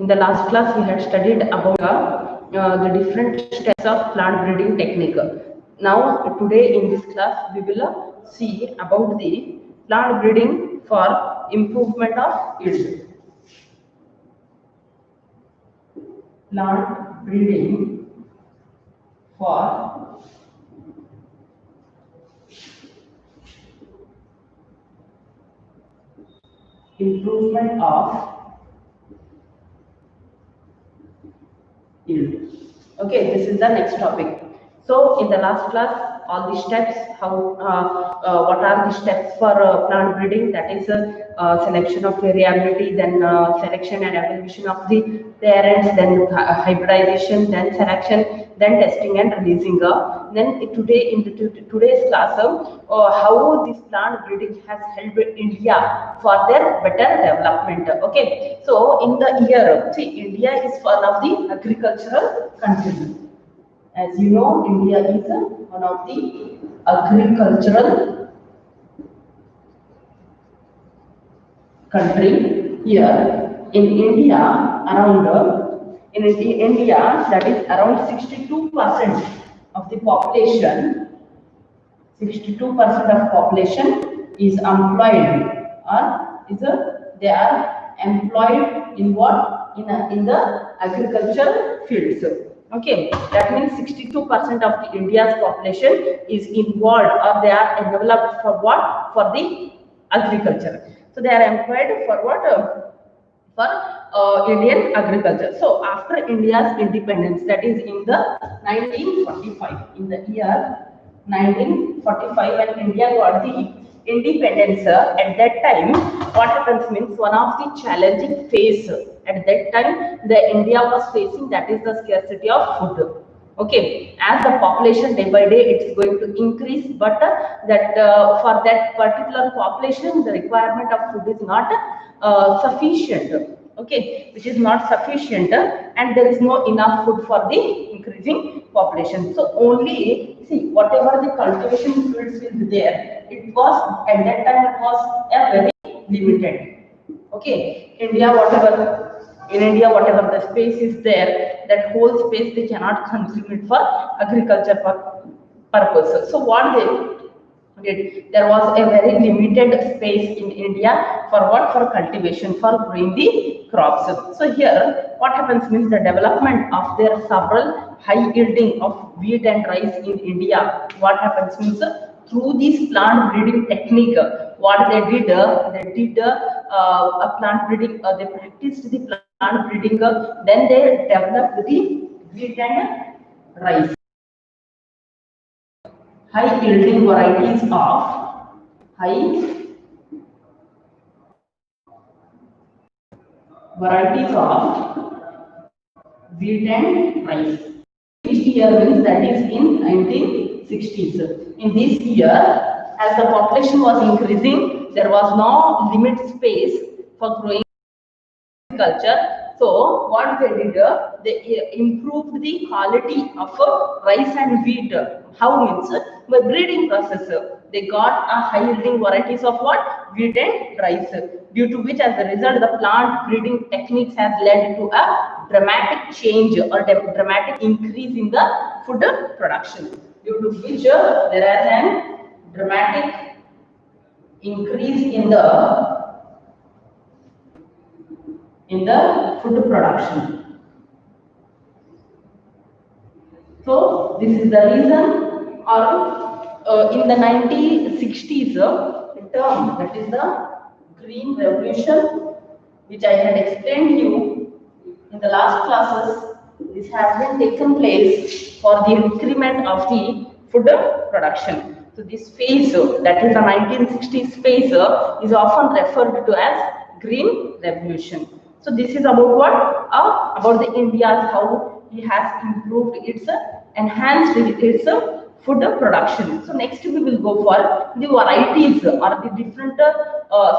the last class we had studied about the different steps of plant breeding technique. Now today in this class we will see about the plant breeding for improvement of yield. Plant breeding for improvement of yield. Okay, this is the next topic. So in the last class, all the steps, what are the steps for plant breeding? That is selection of variability, then selection and evolution of the parents, then hybridization, then selection, then testing and releasing. Then today in today's class, how this plant breeding has helped India for their better development. Okay, so in the year, see, India is one of the agricultural countries. As you know, India is one of the agricultural country. Here in India, India, that is around 62% of the population. 62% of population is employed, or they are employed in what, in the agricultural fields. Okay, that means 62% of the India's population is involved, or they are developed for what? For the agriculture. So they are employed for what? For Indian agriculture. So after India's independence, that is in the 1945, in the year 1945, when India got the independence, at that time, what happens means, one of the challenging phase at that time the India was facing, that is the scarcity of food. Okay, as the population day by day it's going to increase, but for that particular population the requirement of food is not sufficient. Okay, which is not sufficient, and there is no enough food for the increasing population. So only, see, whatever the cultivation fields will be there, it was at that time, it was a very limited. Okay, in India, whatever the space is there, that whole space they cannot consume it for agriculture purpose. So what they did, there was a very limited space in India for what? For cultivation, for growing the crops. So here, what happens means, the development of their several high yielding of wheat and rice in India. What happens means, through this plant breeding technique, what they did a plant breeding, they practiced the plant breeding, then they developed the wheat and rice, high yielding varieties of wheat and rice. Which year means, that is in 1960s. In this year, as the population was increasing, there was no limit space for growing agriculture. So what they did, they improved the quality of rice and wheat. How means, by breeding process, they got a high yielding varieties of what? Wheat and rice. Due to which, as a result, the plant breeding techniques has led to a dramatic change or dramatic increase in the food production. Due to which there is an dramatic increase in the food production. So this is the reason, or in the 1960s, the term, that is the Green Revolution, which I had explained to you in the last classes, this has been taken place for the increment of the food production. So this phase, that is the 1960s phase, is often referred to as Green Revolution. So this is about what? About the India's, how it has improved its, enhanced its food production. So next we will go for the varieties or the different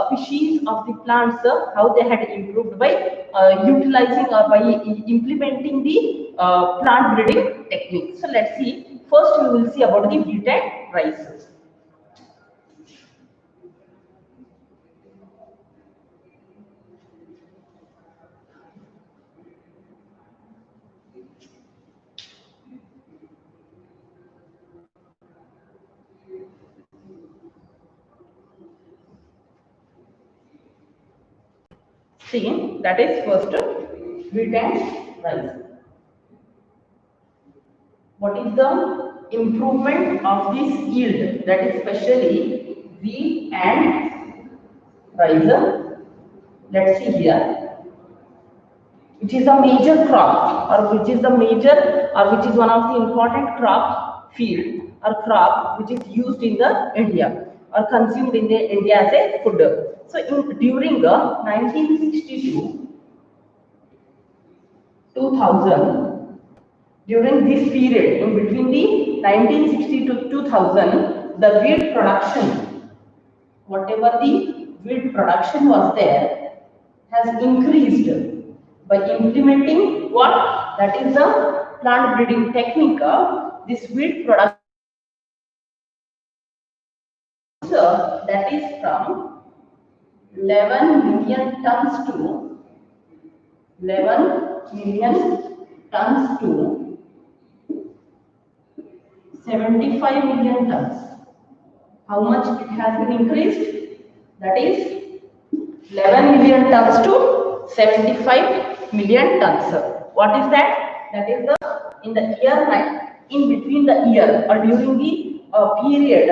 species of the plants, how they had improved by utilizing or by implementing the plant breeding technique. So let's see. First we will see about the wheat and rice. See, that is first wheat and rice. What is the improvement of this yield? That is especially wheat and rice. Let's see here. Which is a major crop, or which is the major, or which is one of the important crop field or crop which is used in the India or consumed in the India as a food. So during the 1962 2000, during this period, in between the 1960 to 2000, the wheat production, whatever the wheat production was there, has increased by implementing what? That is the plant breeding technique. This wheat production, that is from 11 million tons to 11 million tons to 75 million tons. How much it has been increased? That is 11 million tons to 75 million tons. What is that? That is the in the year in between the year or during the period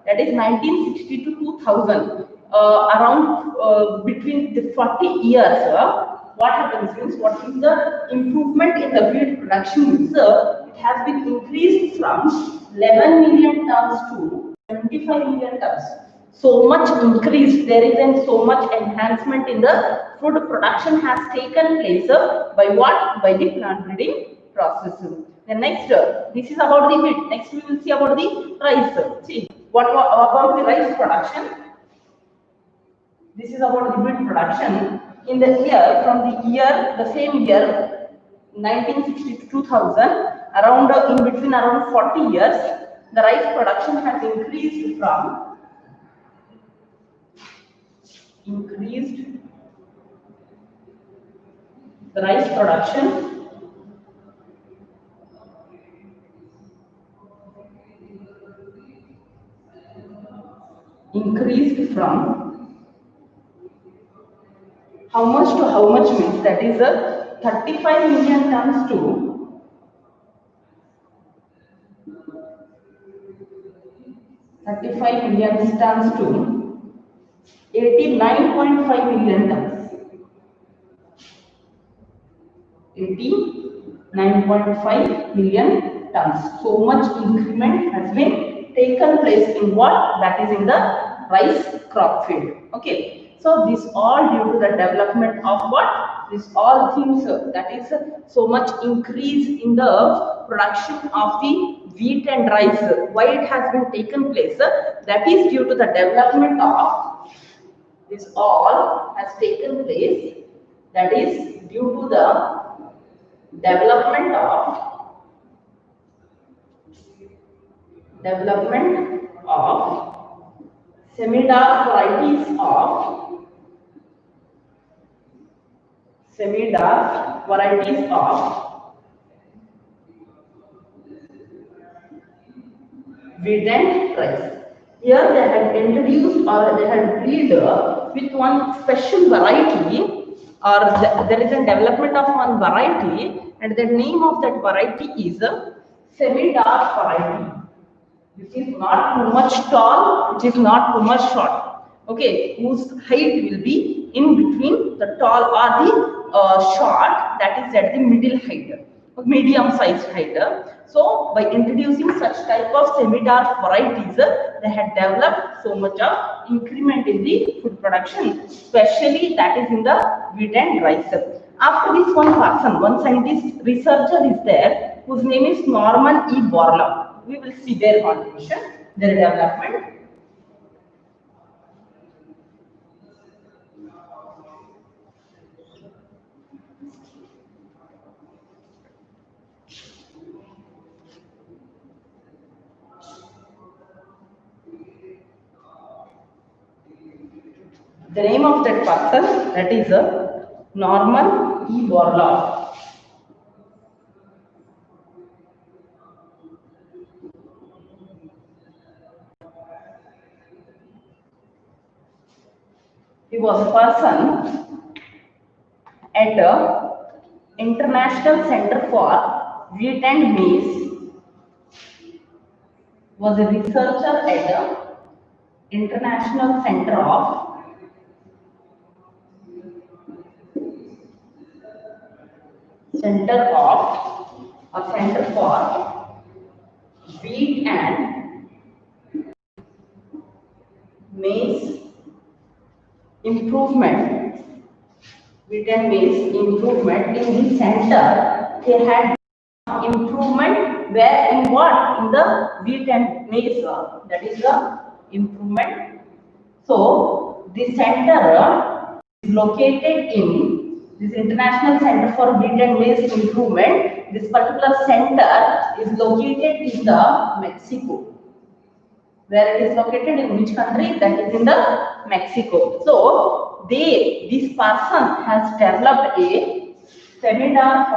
that is 1960 to 2000, around between the 40 years. What happens means, what is the improvement in the wheat production is it has been increased from 11 million tons to 75 million tons. So much increase, there is so much enhancement in the food production has taken place by what? By the plant breeding process. Then next, this is about the wheat. Next we will see about the rice. See, what about the rice production? This is about the wheat production. In the year, from the year, the same year, 1960 to 2000, around in between around 40 years, the rice production has increased the rice production increased from how much to how much means, that is a 35 million tons to 35 million tons to 89.5 million tons. 89.5 million tons. So much increment has been taken place in what? That is in the rice crop field. Okay. So this all due to the development of what? This all things, that is so much increase in the production of the wheat and rice. Why it has been taken place? That is due to the development of this all has taken place. That is due to the development of semi-dark varieties of wheat and rice. Here they had introduced or they had breed with one special variety, or there is a development of one variety, and the name of that variety is semi-dark variety, which is not too much tall, which is not too much short. Okay, whose height will be in between the tall or the short, that is at the middle height, medium sized height. So by introducing such type of semi-dark varieties, they had developed so much of increment in the food production, especially that is in the wheat and rice. After this, one person, one scientist, researcher is there, whose name is Norman E. Borlaug. We will see their contribution, their development. The name of that person, that is Norman E. Borlaug. He was a person at the International Center for Wheat and Maize, was a researcher at the International Center for Wheat and Maize Improvement. Wheat and Maize Improvement. In the center, they had improvement where in what? In the wheat and maize. That is the improvement. So the center is located in this International Center for Wheat and Maize Improvement. This particular center is located in the Mexico. Where it is located in which country? That is in the Mexico. So this person has developed a semi-dark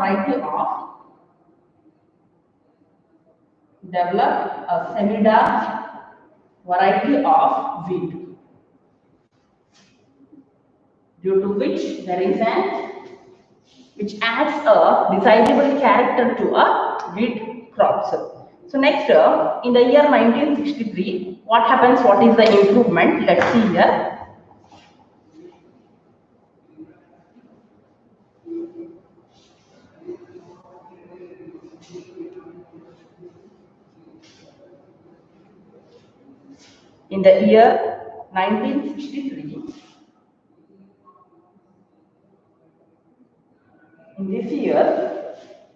variety of wheat, due to which there is which adds a desirable character to a wheat crops. So next, in the year 1963, what happens? What is the improvement? Let's see here. In the year 1963, in this year,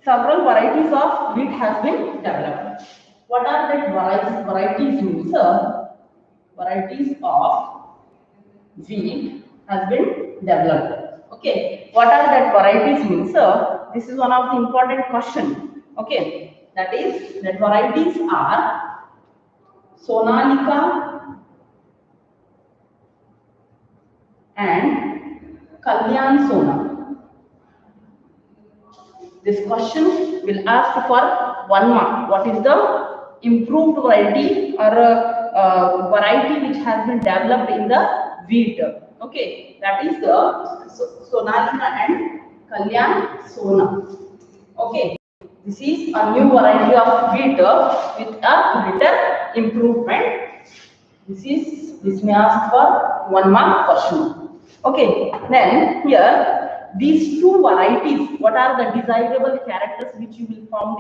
several varieties of wheat has been developed. What are that varieties means? Varieties of wheat has been developed. Okay, what are that varieties means? This is one of the important question. Okay, that is that varieties are Sonalika and Kalyan Sona. This question will ask for 1 mark. What is the improved variety or variety which has been developed in the wheat? Okay, that is the Sonalika and Kalyan Sona. Okay, this is a new variety of wheat with a greater improvement. This may ask for 1 mark question. Okay, then here these two varieties, what are the desirable characters which you will found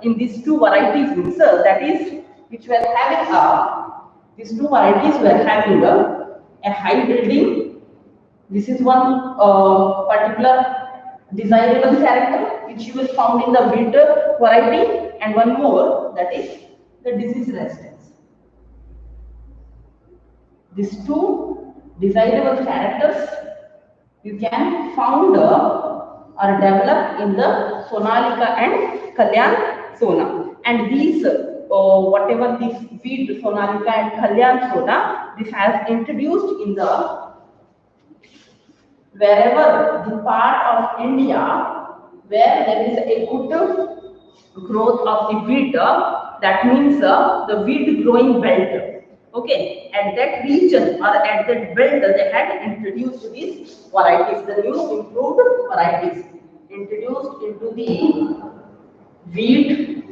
in these two varieties means, that is which were having these two varieties were having a high yielding. This is one particular desirable character which you will found in the wheat variety, and one more, that is the disease resistance. These two desirable characters you can found or develop in the Sonalika and Kalyan Sona. And these, whatever this wheat Sonalika and Kalyan Sona, this has introduced in the wherever the part of India where there is a good growth of the wheat, that means the wheat growing belt. Okay, at that region or at that belt they had introduced these varieties, the new improved varieties introduced into the wheat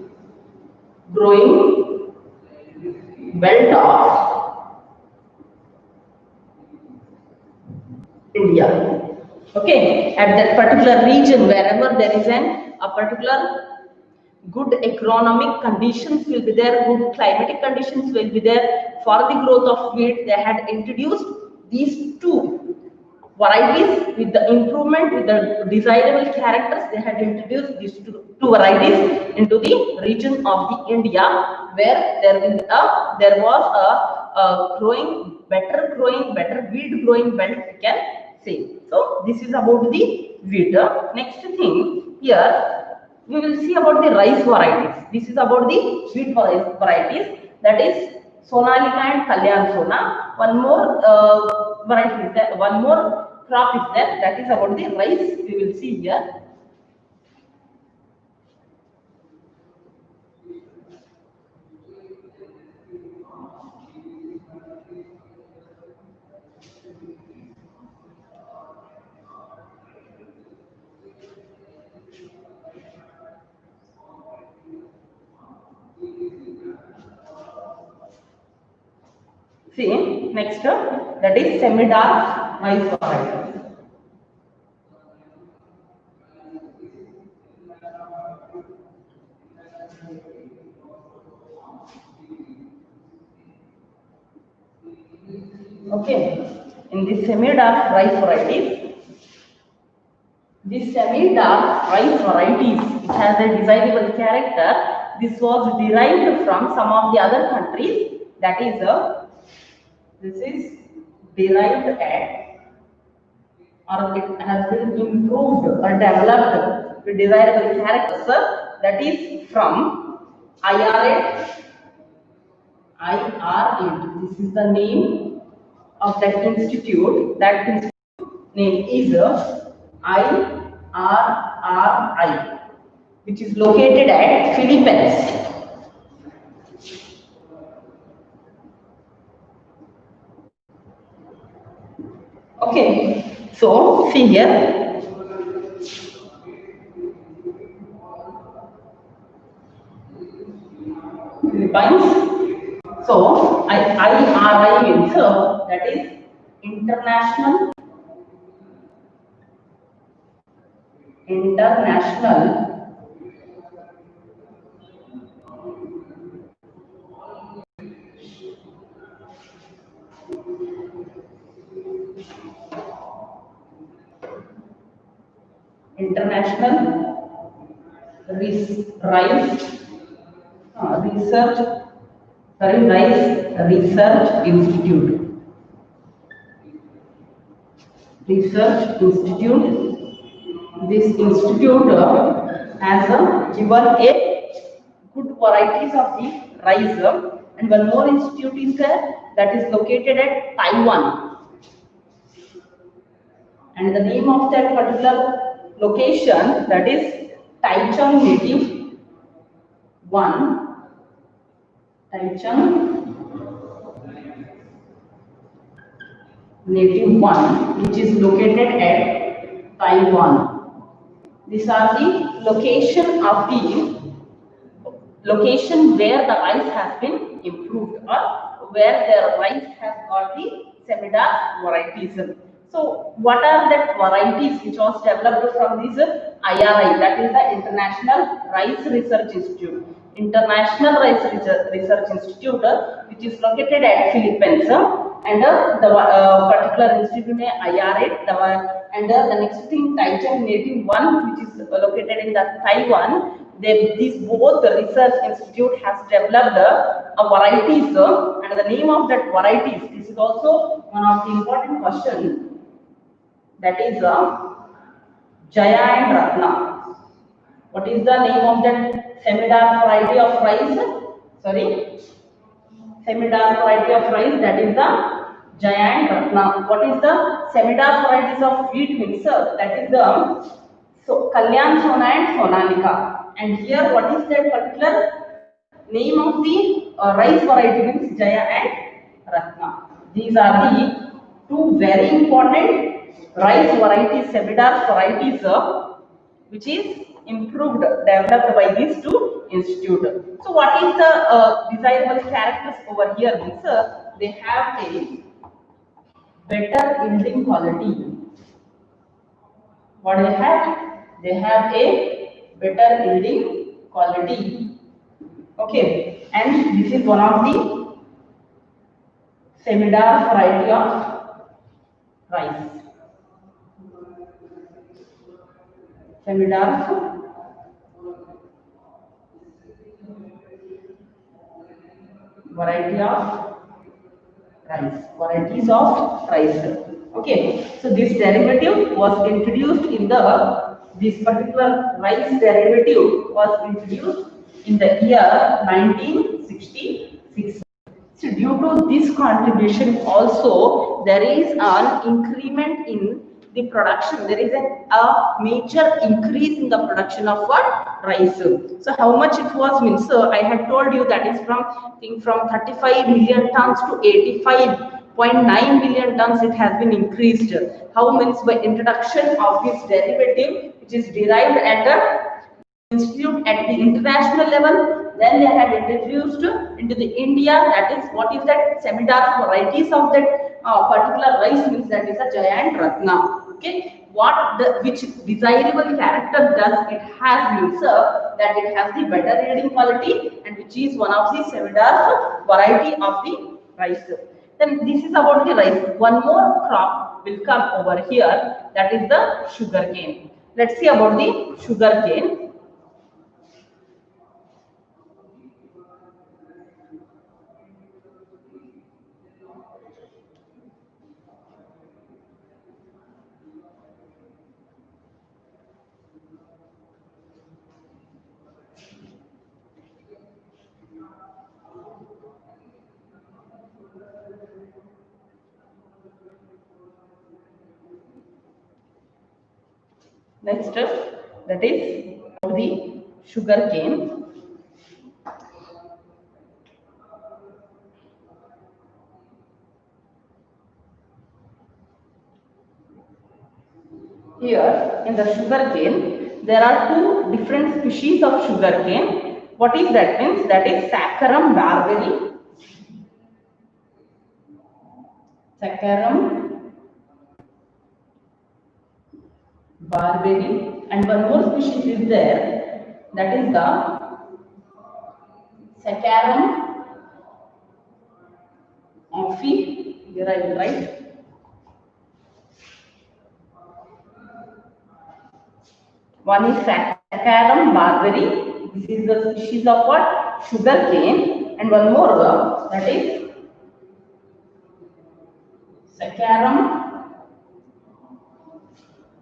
growing belt of India. Okay, at that particular region wherever there is a particular good economic conditions will be there, good climatic conditions will be there for the growth of wheat, they had introduced these two varieties with the improvement, with the desirable characters. They had introduced these two varieties into the region of the India where there was a better wheat growing belt, we can say. So this is about the wheat. Next thing here, we will see about the rice varieties. This is about the wheat varieties, that is Sonalika and Kalyan Sona. One more variety is there, one more crop is there, that is about the rice. We will see here. See, next that is semi-dark rice variety. Okay, in this semi-dark rice varieties, this semi-dark rice varieties, which has a desirable character, this was derived from some of the other countries. That is, this is derived at, or it has been improved or developed with desirable characters. That is from IR8. IR8. This is the name of that institute. That institute name is IRRI, which is located at Philippines. Okay, so see here. Philippines. So IRI means that is International International Rice Research, Rice Research Institute. Research Institute. This institute has given a good varieties of the rice, and one more institute is there that is located at Taiwan. And the name of that particular location, that is Taichung Native 1. Taichung Native 1, which is located at Taiwan. These are the location of the location where the rice has been improved, or where the rice has got the semi-dark varieties. So what are that varieties which was developed from this IRI, that is the International Rice Research Institute. International Rice Research Institute, which is located at Philippines, and the particular institute name IRI, and the next thing Taichung Native 1, which is located in the Taiwan. These both the research institute has developed a varieties, and the name of that varieties, this is also one of the important questions, that is Jaya and Ratna. What is the name of that semi-dark variety of rice? Sorry, semi-dark variety of rice, that is the Jaya and Ratna. What is the semi-dark varieties of wheat mixer? That is the Kalyan Sona and Sonalika. And here, what is that particular name of the rice variety means Jaya and Ratna. These are the two very important rice varieties, semi-dark varieties, which is improved, developed by these two institutes. So, what is the desirable characters over here? Means they have a better yielding quality. What they have? They have a better yielding quality. Okay, and this is one of the semi-dark variety of rice. Semi-dark variety of rice. Varieties of rice. Okay, so this derivative was introduced in this particular rice derivative was introduced in the year 1966. So due to this contribution also, there is an increment in the production. There is a major increase in the production of what? Rice. So how much it was means, I had told you that is from 35 million tons to 85.9 million tons it has been increased. How means by introduction of this derivative, which is derived at the institute at the international level, Then they had introduced into the India, that is, what is that? Semidar varieties of that particular rice, means that is a giant ratna. Okay, which desirable character does it has, means that it has the better yielding quality, and which is one of the Semidar variety of the rice. Then this is about the rice. One more crop will come over here, that is the sugar cane. Let's see about the sugar cane. Next, that is the sugar cane. Here in the sugar cane, there are two different species of sugar cane. What is that? Means that is Saccharum barberi. Saccharum barberi, and one more species is there, that is the Saccharum ophi. Here I will write. One is Saccharum barberi. This is the species of what? Sugar cane, and one more that is Saccharum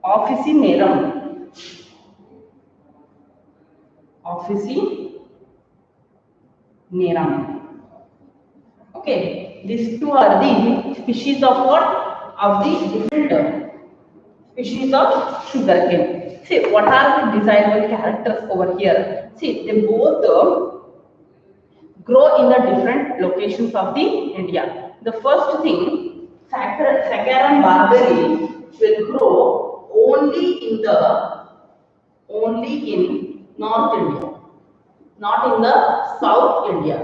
officinarum. Officinarum. Okay, these two are the species of what? Of the different species of sugar cane. See, what are the desirable characters over here? See, they both grow in the different locations of the India. The first thing, Saccharum barberi will grow only in North India, not in the South India.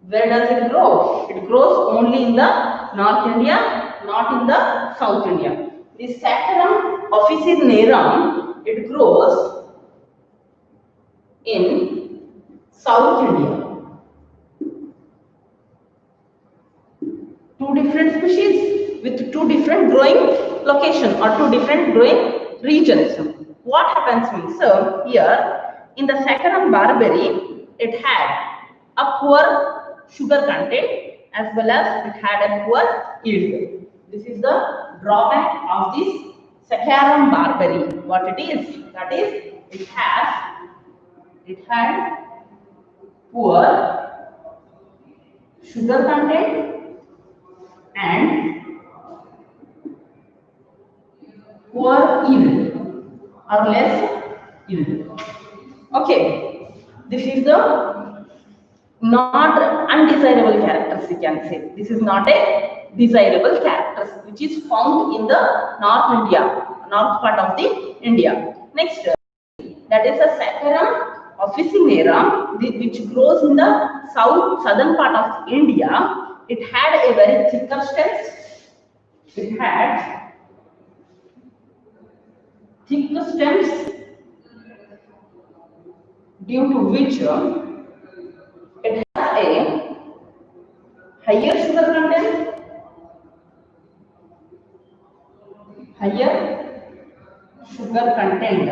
Where does it grow? It grows only in the North India, not in the South India. The Saccharum officinarum, it grows in South India. Two different species with two different growing location or two different growing regions. What happens means, so here in the Saccharum barberi, it had a poor sugar content as well as it had a poor yield. This is the drawback of this Saccharum barberi. What it is? That is, it had poor sugar content and poor yield or less yield. Okay, this is the not undesirable characters, we can say. This is not a desirable characters which is found in the north part of the India. Next, that is a Saccharum officinarum, which grows in the southern part of India. It had a very thicker stems. It had thick stems, due to which it has a higher sugar content,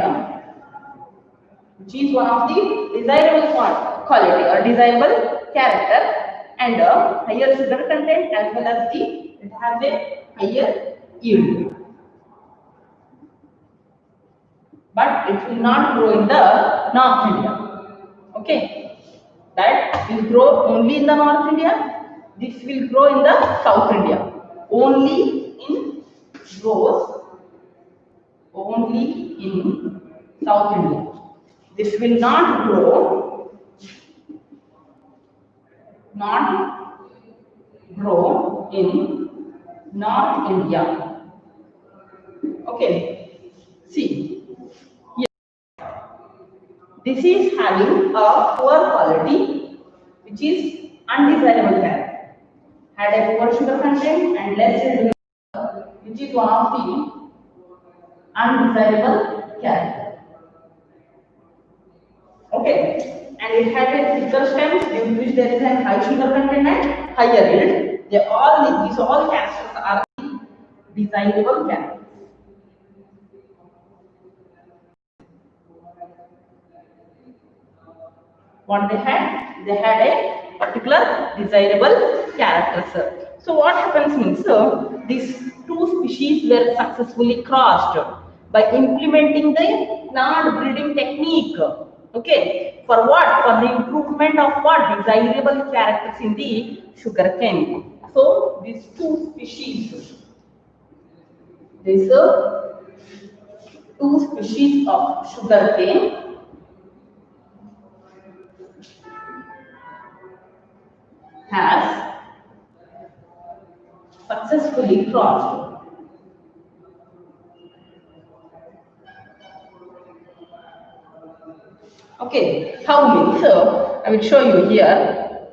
which is one of the desirable quality or desirable character, and higher sugar content as well as it has a higher yield. But it will not grow in the North India. Okay, that will grow only in the North India. This will grow in the South India. Only in South India. This will not grow in North India. Okay, see. This is having a poor quality, which is undesirable character. Had a poor sugar content and less yield, which is one of the undesirable character. Okay, and it had a thicker stems due to which there is a high sugar content and higher yield. These all characters are desirable characters. What they had? They had a particular desirable character. So what happens means, these two species were successfully crossed by implementing the plant breeding technique. Okay, for what? For the improvement of what? Desirable characters in the sugarcane. So these two species, two species of sugarcane has successfully crossed. Okay, how means? So I will show you here.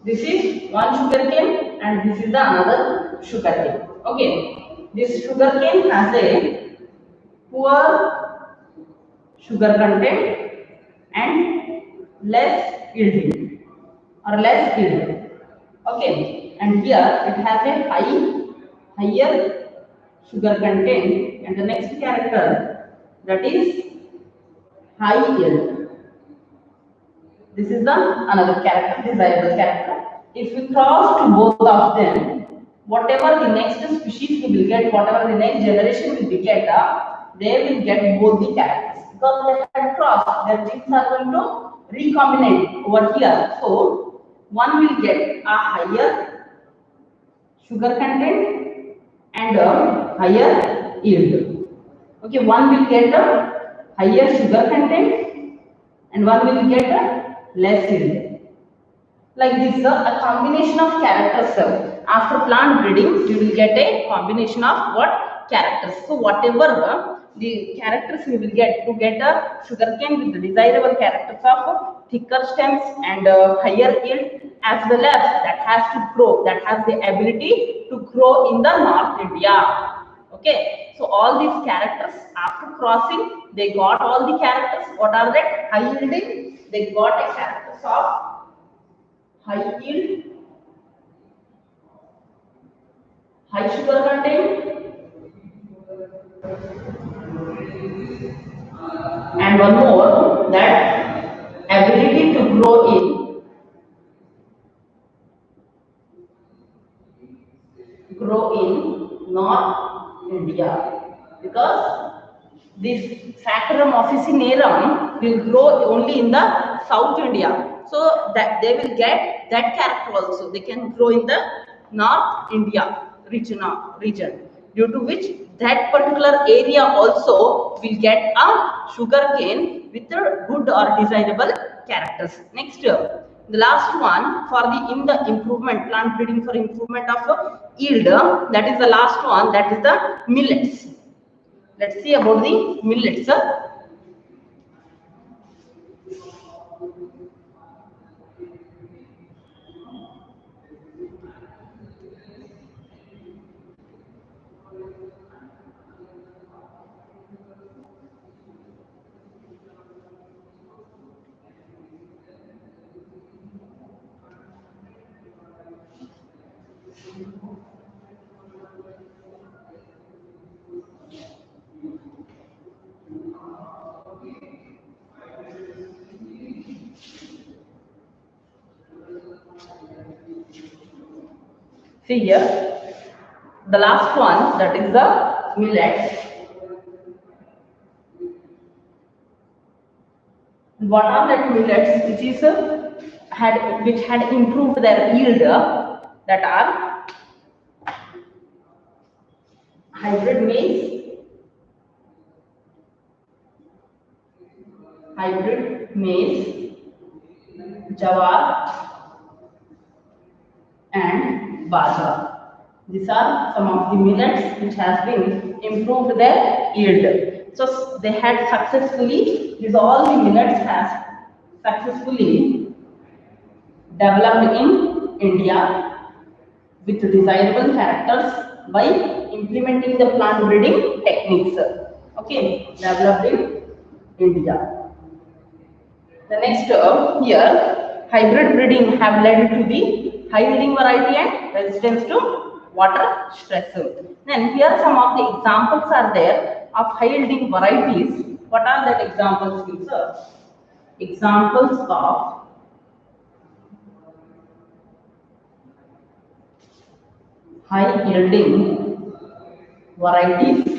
This is one sugarcane and this is the another sugarcane. Okay, this sugarcane has a poor sugar content and less yielding or less yield. Okay, and here it has a higher sugar content, and the next character, that is high yield. This is the another character, desirable character. If we cross to both of them, whatever the next species we will get, whatever the next generation will be get, they will get both the characters, because they had crossed. Their genes are going to recombinate over here. So one will get a higher sugar content and a higher yield. Okay, one will get a higher sugar content and one will get a less yield. Like this, a combination of characters. After plant breeding, you will get a combination of what? Characters. So whatever the characters we will get to get a sugarcane with the desirable characters of thicker stems and higher yield, as well as that has to grow, that has the ability to grow in the North India. Okay, so all these characters after crossing, they got all the characters. What are that? High yielding, they got a characters of high yield, high sugar content, and one more, that ability to grow in North India, because this Saccharum officinarum will grow only in the South India. So that they will get that character also. They can grow in the North India region, due to which that particular area also will get a sugarcane with a good or desirable characters. Next, the last one for the improvement, plant breeding for improvement of yield, that is the last one, that is the millets. Let's see about the millets. See here, the last one, that is the millets. What are that millets which had improved their yield? That are hybrid maize, jawar, and bajra. These are some of the millets which has been improved their yield. So they had successfully, these all the millets has successfully developed in India with desirable characters by implementing the plant breeding techniques. Okay, developed in India. The next here, hybrid breeding have led to the high yielding variety and resistance to water stress. Then here some of the examples are there of high yielding varieties. What are that examples, sir? Examples of high yielding varieties.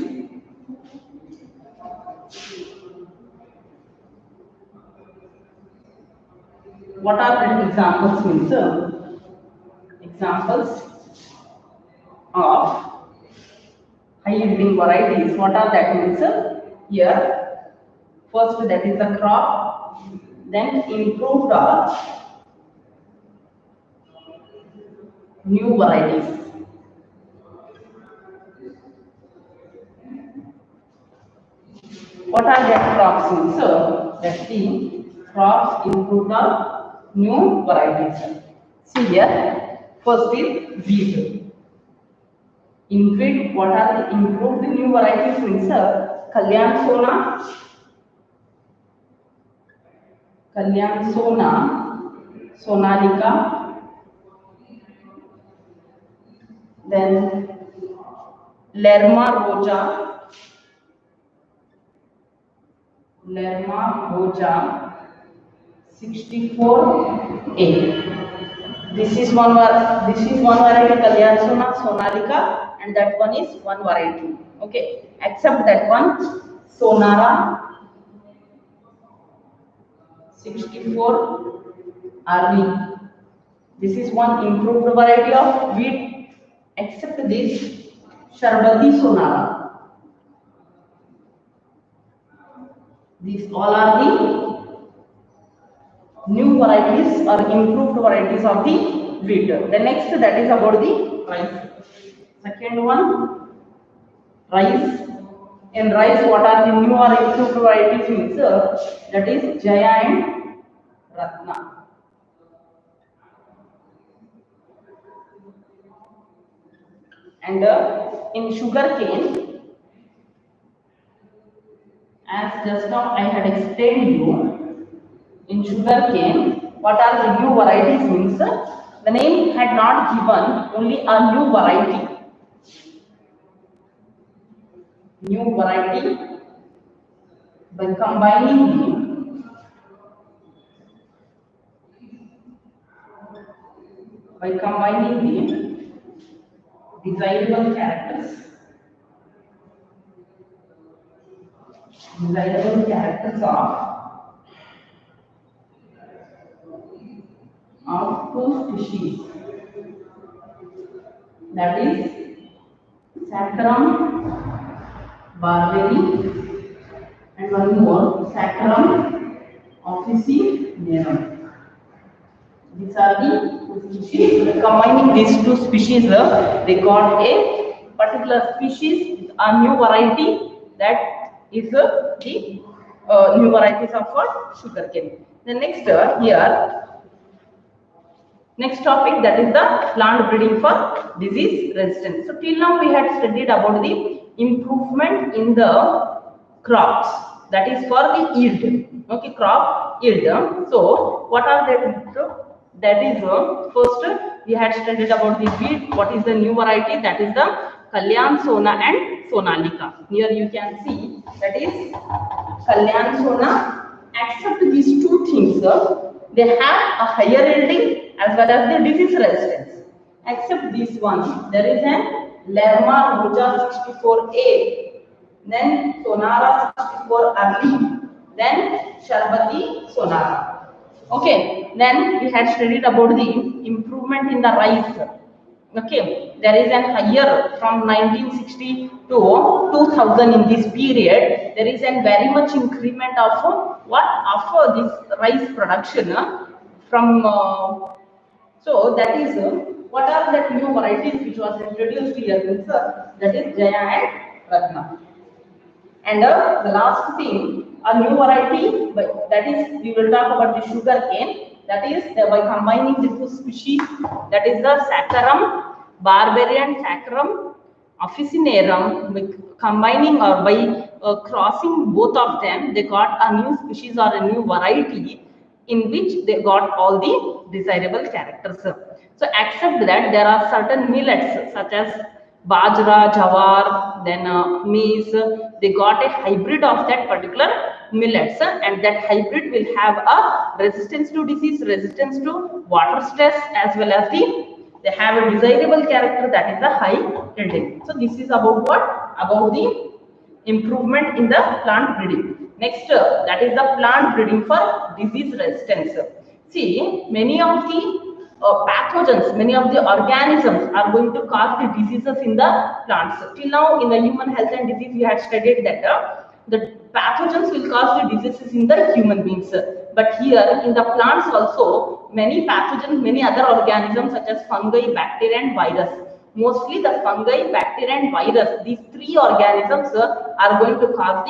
What are the examples, sir? Examples of high yielding varieties. What are that, sir? Here, first that is the crop, then improved or new varieties. What are that crops, sir? That's the crops improved or new varieties. See here, first is wheat. In wheat, what are the improved new varieties, sir? Kalyan Sona, Sonalika, then Lerma Roja 64A. This is one variety Kalyan Sonalika, and that one is one variety. Okay, except that one Sonara 64 RV. This is one improved variety of wheat, except this Sharbati Sonara. These all are the new varieties or improved varieties of the wheat. The next that is about the rice. Second one, rice. In rice, what are the new or improved varieties means? That is Jaya and Ratna. And in sugar cane, as just now I had explained you, in sugar cane, what are the new varieties means? The name had not given only a new variety. New variety by combining the desirable characters of two species, that is Saccharum barberry and one more Saccharum officinarum. These are the two species. Combining these two species, they got a particular species with a new variety, that is the new varieties of sugarcane. The next next topic, that is the plant breeding for disease resistance. So till now we had studied about the improvement in the crops, that is for the yield. Okay, crop yield. So what are that? That is first we had studied about the wheat. What is the new variety? That is the Kalyan Sona and Sonalika. Here you can see that is Kalyan Sona. Except these two things, they have a higher yielding as well as the disease resistance. Except this one, there is an Lerma Roja 64A, then Sonara 64 early, then Sharbati Sonara. Okay, then we had studied about the improvement in the rice. Okay, there is an higher from 1960 to 2000 in this period. There is a very much increment of this rice production from. So that is what are the new varieties which was introduced here? That is Jaya and Ratna. And the last thing, a new variety, but that is, we will talk about the sugar cane. That is by combining the two species, that is the Saccharum barbarian, Saccharum officinarum, combining or by crossing both of them, they got a new species or a new variety in which they got all the desirable characters. So except that there are certain millets such as bajra, jawar, then maize, they got a hybrid of that particular millets, and that hybrid will have a resistance to disease, resistance to water stress, as well as they have a desirable character, that is the high yielding. So this is about what? About the improvement in the plant breeding. Next, that is the plant breeding for disease resistance. See, many of the pathogens, many of the organisms are going to cause the diseases in the plants. Till now, in the human health and disease, we had studied that the pathogens will cause the diseases in the human beings. But here in the plants also, many pathogens, many other organisms such as fungi, bacteria and virus. Mostly the fungi, bacteria and virus, these three organisms are going to cause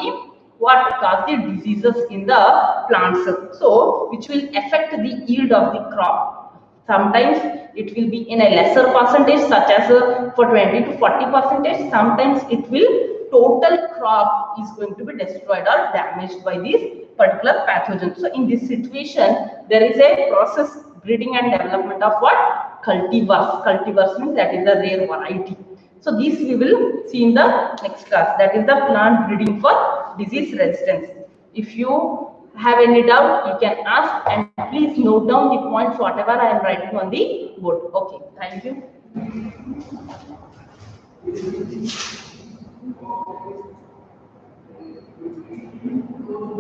the diseases in the plants. So which will affect the yield of the crop. Sometimes it will be in a lesser percentage, such as for 20 to 40%. Sometimes it will total crop is going to be destroyed or damaged by these particular pathogens. So in this situation, there is a process breeding and development of what? Cultivars. Cultivars means that is a rare variety. So this we will see in the next class. That is the plant breeding for disease resistance. If you have any doubt, you can ask, and please note down the points whatever I am writing on the board. Okay, thank you.